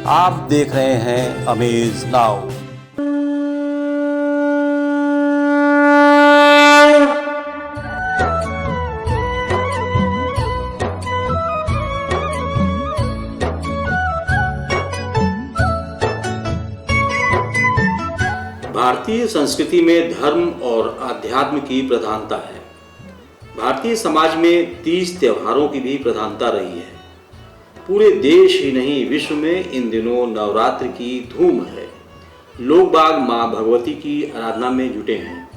आप देख रहे हैं अमेज नाउ। भारतीय संस्कृति में धर्म और आध्यात्म की प्रधानता है। भारतीय समाज में 30 त्योहारों की भी प्रधानता रही है। पूरे देश ही नहीं, विश्व में इन दिनों नवरात्र की धूम है। लोग बाग मां भगवती की आराधना में जुटे हैं।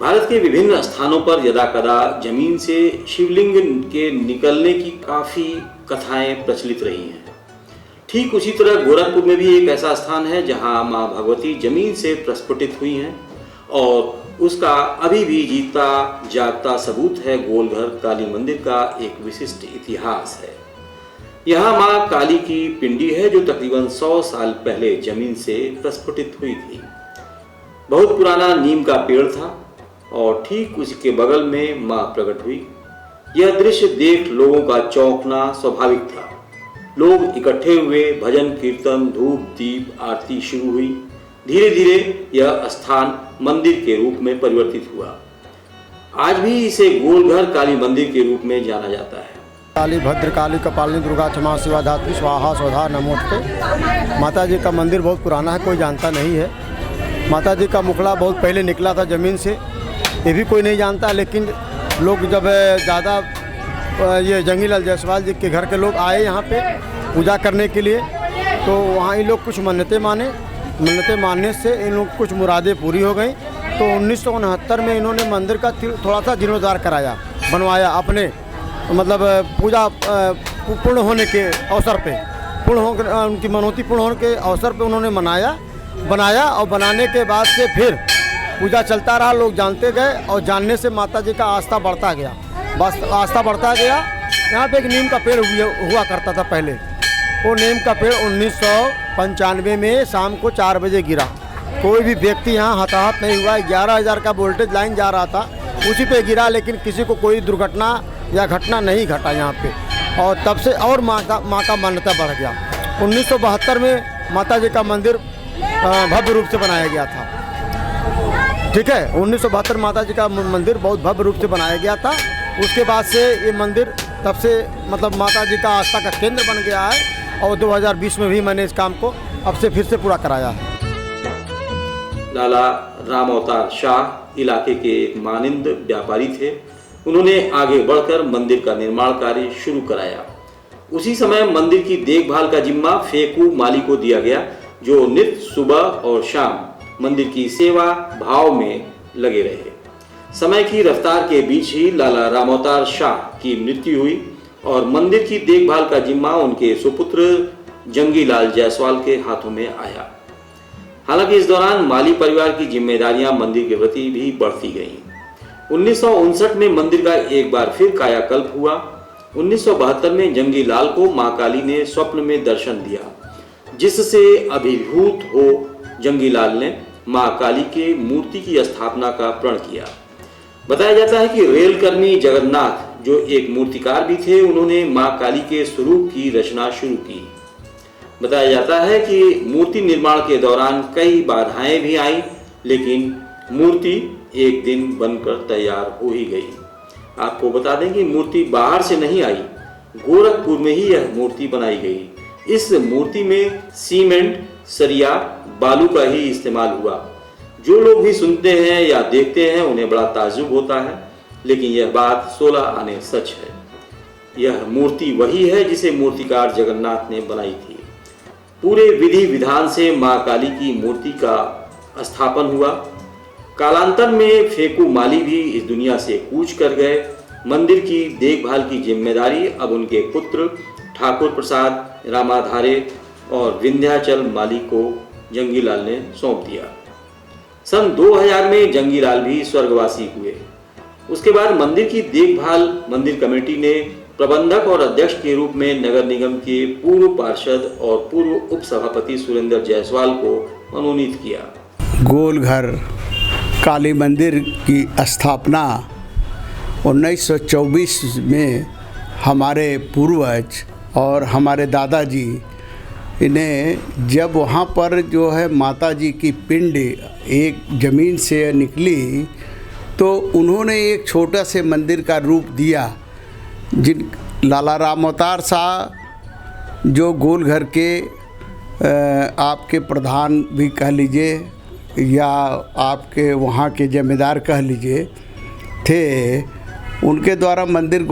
भारत के विभिन्न स्थानों पर यदाकदा जमीन से शिवलिंग के निकलने की काफी कथाएं प्रचलित रही हैं। ठीक उसी तरह गोरखपुर में भी एक ऐसा स्थान है जहां मां भगवती जमीन से प्रस्फुटित हुई हैं और उसका अभी भी जीता जागता सबूत है गोलघर काली मंदिर का एक विशिष्ट इतिहास है। यहाँ मां काली की पिंडी है जो तकरीबन 100 साल पहले जमीन से प्रस्फुटित हुई थी। बहुत पुराना नीम का पेड़ था और ठीक उसी के बगल में मां प्रकट हुई। यह दृश्य देख लोगों का चौंकना स्वाभाविक था। लोग इकट्ठे हुए, भजन कीर्तन, धूप दीप आरती शुरू हुई। धीरे धीरे यह स्थान मंदिर के रूप में परिवर्तित हुआ। आज भी इसे गोलघर काली मंदिर के रूप में जाना जाता है। काली भद्र काली कपालिनी दुर्गा क्षमा शिवा धात्री स्वाहा स्वधा नमोस्ते। माता जी का मंदिर बहुत पुराना है, कोई जानता नहीं है। माता जी का मुखड़ा बहुत पहले निकला था ज़मीन से, ये भी कोई नहीं जानता। लेकिन लोग जब ज़्यादा ये जंगीलाल जायसवाल जी के घर के लोग आए यहाँ पे पूजा करने के लिए, तो वहाँ इन लोग कुछ मन्नतें मानने से इन लोग कुछ मुरादें पूरी हो गई। तो 1969 में इन्होंने मंदिर का थोड़ा सा जीर्णोद्धार कराया, बनवाया अपने मतलब पूजा पूर्ण होने के अवसर पे, उनकी मनौती पूर्ण होने के अवसर पे उन्होंने बनाया और बनाने के बाद से फिर पूजा चलता रहा। लोग जानते गए और जानने से माता जी का आस्था बढ़ता गया। बस आस्था बढ़ता गया। यहाँ पे एक नीम का पेड़ हुआ करता था पहले। वो नीम का पेड़ 1995 में शाम को 4 बजे गिरा। कोई भी व्यक्ति यहाँ हताहत नहीं हुआ। 11,000 का वोल्टेज लाइन जा रहा था, उसी पे गिरा, लेकिन किसी को कोई दुर्घटना या घटना नहीं घटा यहाँ पे। और तब से और माँ का मान्यता बढ़ गया। 1972 में माता जी का मंदिर भव्य रूप से बनाया गया था। ठीक है, 1972 माता जी का मंदिर बहुत भव्य रूप से बनाया गया था। उसके बाद से ये मंदिर तब से मतलब माता जी का आस्था का केंद्र बन गया है। और 2020 में भी मैंने इस काम को अब से फिर से पूरा कराया है। लाला राम अवतार शाह इलाके के एक मानिंद व्यापारी थे। उन्होंने आगे बढ़कर मंदिर का निर्माण कार्य शुरू कराया। उसी समय मंदिर की देखभाल का जिम्मा फेकू माली को दिया गया, जो नित्य सुबह और शाम मंदिर की सेवा भाव में लगे रहे। समय की रफ्तार के बीच ही लाला रामअवतार शाह की मृत्यु हुई और मंदिर की देखभाल का जिम्मा उनके सुपुत्र जंगीलाल जायसवाल के हाथों में आया। हालांकि इस दौरान माली परिवार की जिम्मेदारियां मंदिर के प्रति भी बढ़ती गईं। 1959 में मंदिर का एक बार फिर कायाकल्प हुआ। 1972 में जंगीलाल को मां काली ने स्वप्न में दर्शन दिया, जिससे अभिभूत हो जंगीलाल ने मां काली के मूर्ति की स्थापना का प्रण किया। बताया जाता है कि रेलकर्मी जगन्नाथ, जो एक मूर्तिकार भी थे, उन्होंने मां काली के स्वरूप की रचना शुरू की। बताया जाता है कि मूर्ति निर्माण के दौरान कई बाधाएं भी आईं, लेकिन मूर्ति एक दिन बनकर तैयार हो ही गई। आपको बता दें कि मूर्ति बाहर से नहीं आई, गोरखपुर में ही यह मूर्ति बनाई गई। इस मूर्ति में सीमेंट, सरिया, बालू का ही इस्तेमाल हुआ। जो लोग भी सुनते हैं या देखते हैं उन्हें बड़ा ताज्जुब होता है, लेकिन यह बात 16 आने सच है। यह मूर्ति वही है जिसे मूर्तिकार जगन्नाथ ने बनाई थी। पूरे विधि विधान से मां काली की मूर्ति का स्थापन हुआ। कालांतर में फेकू माली भी इस दुनिया से कूच कर गए। मंदिर की देखभाल की जिम्मेदारी अब उनके पुत्र ठाकुर प्रसाद रामाधारे और विंध्याचल माली को जंगीलाल ने सौंप दिया। सन 2000 में जंगीलाल भी स्वर्गवासी हुए। उसके बाद मंदिर की देखभाल मंदिर कमेटी ने प्रबंधक और अध्यक्ष के रूप में नगर निगम के पूर्व पार्षद और पूर्व उप सभापति सुरेंद्र जायसवाल को मनोनीत किया। गोलघर काली मंदिर की स्थापना 1924 में हमारे पूर्वज और हमारे दादाजी इन्हें जब वहाँ पर जो है माता जी की पिंड एक ज़मीन से निकली तो उन्होंने एक छोटा से मंदिर का रूप दिया। जिन लाला राम अवतार शाह जो गोल घर के आपके प्रधान भी कह लीजिए या आपके वहाँ के जमींदार कह लीजिए थे, उनके द्वारा मंदिर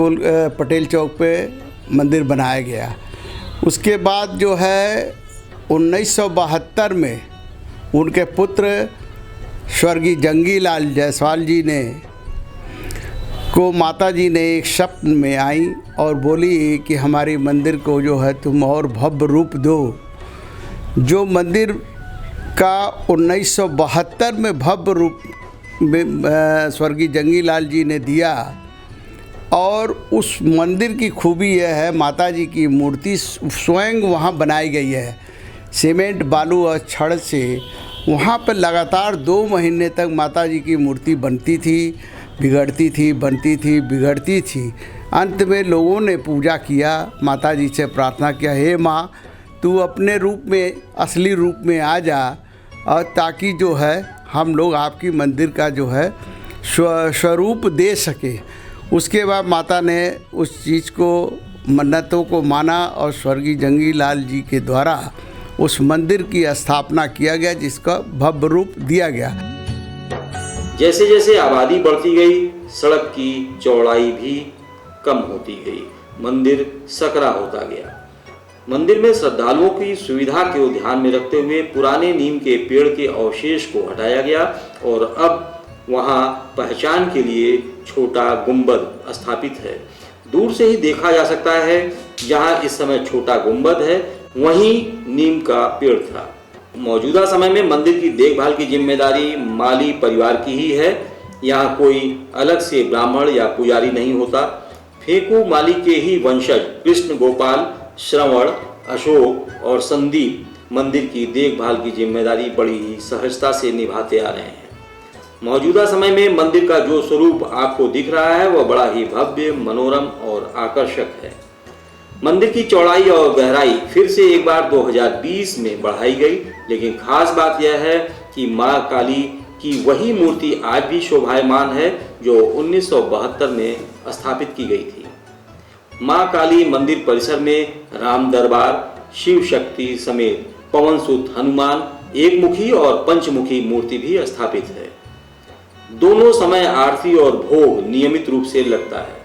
पटेल चौक पे मंदिर बनाया गया। उसके बाद जो है 1972 में उनके पुत्र स्वर्गीय जंगी लाल जायसवाल जी ने को माता जी ने एक स्वप्न में आई और बोली कि हमारी मंदिर को जो है तुम और भव्य रूप दो। जो मंदिर का 1972 में भव्य रूप में स्वर्गीय जंगी लाल जी ने दिया। और उस मंदिर की खूबी यह है, माता जी की मूर्ति स्वयं वहाँ बनाई गई है सीमेंट बालू और छड़ से। वहाँ पर लगातार 2 महीने तक माता जी की मूर्ति बनती थी, बिगड़ती थी, बनती थी, बिगड़ती थी। अंत में लोगों ने पूजा किया, माता जी से प्रार्थना किया, हे माँ तू अपने रूप में, असली रूप में आ जा और ताकि जो है हम लोग आपकी मंदिर का जो है स्वरूप दे सके। उसके बाद माता ने उस चीज़ को, मन्नतों को माना और स्वर्गीय जंगी लाल जी के द्वारा उस मंदिर की स्थापना किया गया, जिसका भव्य रूप दिया गया। जैसे जैसे आबादी बढ़ती गई, सड़क की चौड़ाई भी कम होती गई, मंदिर सकरा होता गया। मंदिर में श्रद्धालुओं की सुविधा को ध्यान में रखते हुए पुराने नीम के पेड़ के अवशेष को हटाया गया और अब वहां पहचान के लिए छोटा गुंबद स्थापित है। दूर से ही देखा जा सकता है, जहां इस समय छोटा गुंबद है वहीं नीम का पेड़ था। मौजूदा समय में मंदिर की देखभाल की जिम्मेदारी माली परिवार की ही है। यहाँ कोई अलग से ब्राह्मण या पुजारी नहीं होता। फेंकू माली के ही वंशज कृष्ण गोपाल, श्रवण, अशोक और संदीप मंदिर की देखभाल की जिम्मेदारी बड़ी ही सहजता से निभाते आ रहे हैं। मौजूदा समय में मंदिर का जो स्वरूप आपको दिख रहा है वह बड़ा ही भव्य, मनोरम और आकर्षक है। मंदिर की चौड़ाई और गहराई फिर से एक बार 2020 में बढ़ाई गई, लेकिन खास बात यह है कि मां काली की वही मूर्ति आज भी शोभायमान है जो 1972 में स्थापित की गई थी। मां काली मंदिर परिसर में राम दरबार, शिव शक्ति समेत पवनसुत हनुमान, एकमुखी और पंचमुखी मूर्ति भी स्थापित है। दोनों समय आरती और भोग नियमित रूप से लगता है।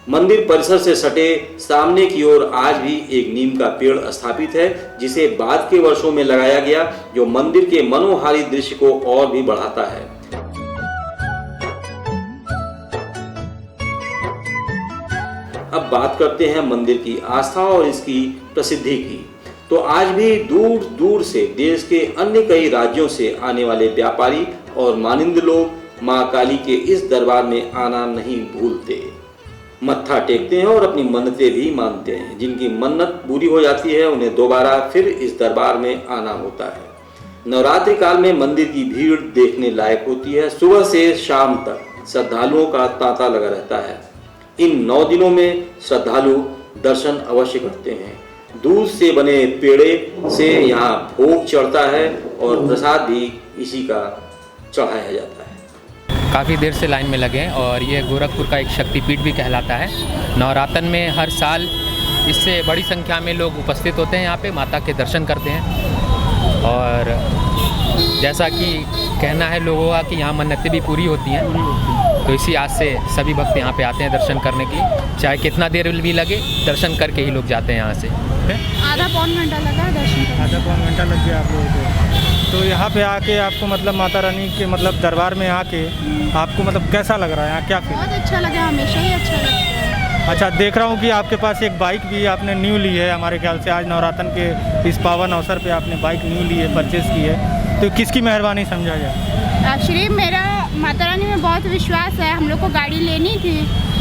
मंदिर परिसर से सटे सामने की ओर आज भी एक नीम का पेड़ स्थापित है, जिसे बाद के वर्षों में लगाया गया, जो मंदिर के मनोहारी दृश्य को और भी बढ़ाता है। अब बात करते हैं मंदिर की आस्था और इसकी प्रसिद्धि की। तो आज भी दूर दूर से देश के अन्य कई राज्यों से आने वाले व्यापारी और मानिंद लोग मां काली के इस दरबार में आना नहीं भूलते। मत्था टेकते हैं और अपनी मन्नतें भी मानते हैं। जिनकी मन्नत पूरी हो जाती है उन्हें दोबारा फिर इस दरबार में आना होता है। नवरात्रि काल में मंदिर की भीड़ देखने लायक होती है। सुबह से शाम तक श्रद्धालुओं का तांता लगा रहता है। इन 9 दिनों में श्रद्धालु दर्शन अवश्य करते हैं। दूध से बने पेड़े से यहाँ भोग चढ़ता है और प्रसाद भी इसी का चढ़ाया जाता है। काफ़ी देर से लाइन में लगे हैं और ये गोरखपुर का एक शक्तिपीठ भी कहलाता है। नवरातन में हर साल इससे बड़ी संख्या में लोग उपस्थित होते हैं, यहाँ पे माता के दर्शन करते हैं। और जैसा कि कहना है लोगों का कि यहाँ मन्नतें भी पूरी होती हैं, तो इसी आज से सभी भक्त यहाँ पे आते हैं दर्शन करने की। चाहे कितना देर भी लगे, दर्शन करके ही लोग जाते हैं यहाँ से। आधा पौन घंटा लगा दर्शन, आधा पौन घंटा लग गया आप लोगों को। तो यहाँ पे आके आपको मतलब माता रानी के मतलब दरबार में आके आपको मतलब कैसा लग रहा है? यहाँ क्या फील? बहुत अच्छा लगा, हमेशा ही अच्छा लगता है। अच्छा, देख रहा हूँ कि आपके पास एक बाइक भी आपने न्यू ली है। हमारे ख्याल से आज नवरातन के इस पावन अवसर पे आपने बाइक न्यू ली है, परचेज़ की है, तो किसकी मेहरबानी समझा जाए? श्री मेरा माता रानी में बहुत विश्वास है। हम लोग को गाड़ी लेनी थी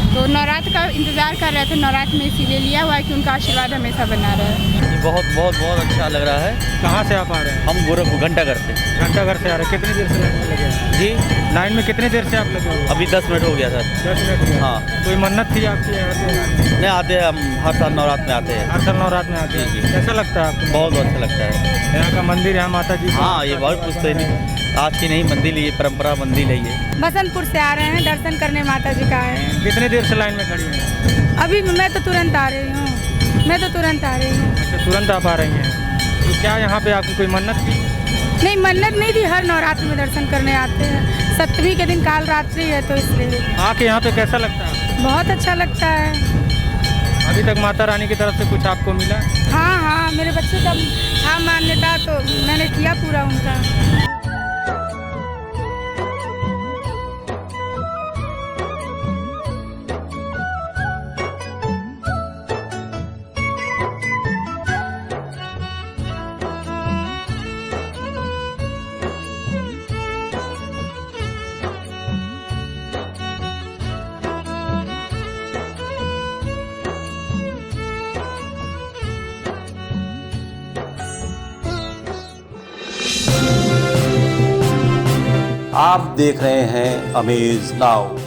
तो नवरात्र का इंतज़ार कर रहे थे, नवरात्र में इसीलिए लिया हुआ है कि उनका आशीर्वाद हमेशा बना रहे। बहुत बहुत बहुत अच्छा लग रहा है। कहाँ से आप आ रहे हैं? हम गोरखपुर घंटाघर से। घंटा घर से आ रहे हैं, कितनी देर से लाइन में लगे हैं? जी लाइन में कितनी देर से आप लगे हो? अभी 10 मिनट हो गया सर। 10 मिनट हुआ। हाँ। कोई मन्नत थी आपकी यहाँ पे? नहीं आते हैं, हम हर साल नवरात्र में आते हैं। हर साल नवरात्र में आते हैं। जी, जी। कैसा लगता है आपको? बहुत अच्छा लगता है। यहाँ का मंदिर, यहाँ माता जी का? हाँ, ये बहुत कुछ तो नहीं, आज की नहीं मंदिर, ये परंपरा मंदिर है ये। बसंतपुर से आ रहे हैं, दर्शन करने माता जी का है। कितने देर से लाइन में खड़ी हैं? अभी मैं तो तुरंत आ रही हूँ। अच्छा, तुरंत आप आ रही हैं। तो क्या यहाँ पे आपकी कोई मन्नत थी? नहीं, मन्नत नहीं थी, हर नवरात्र में दर्शन करने आते हैं। सप्तमी के दिन काल रात्रि है तो इसलिए। आके यहाँ पे कैसा लगता है? बहुत अच्छा लगता है। अभी तक माता रानी की तरफ से कुछ आपको मिला? हाँ, मेरे बच्चे का था मान्यता तो मैंने किया पूरा उनका। आप देख रहे हैं अमेज नाउ।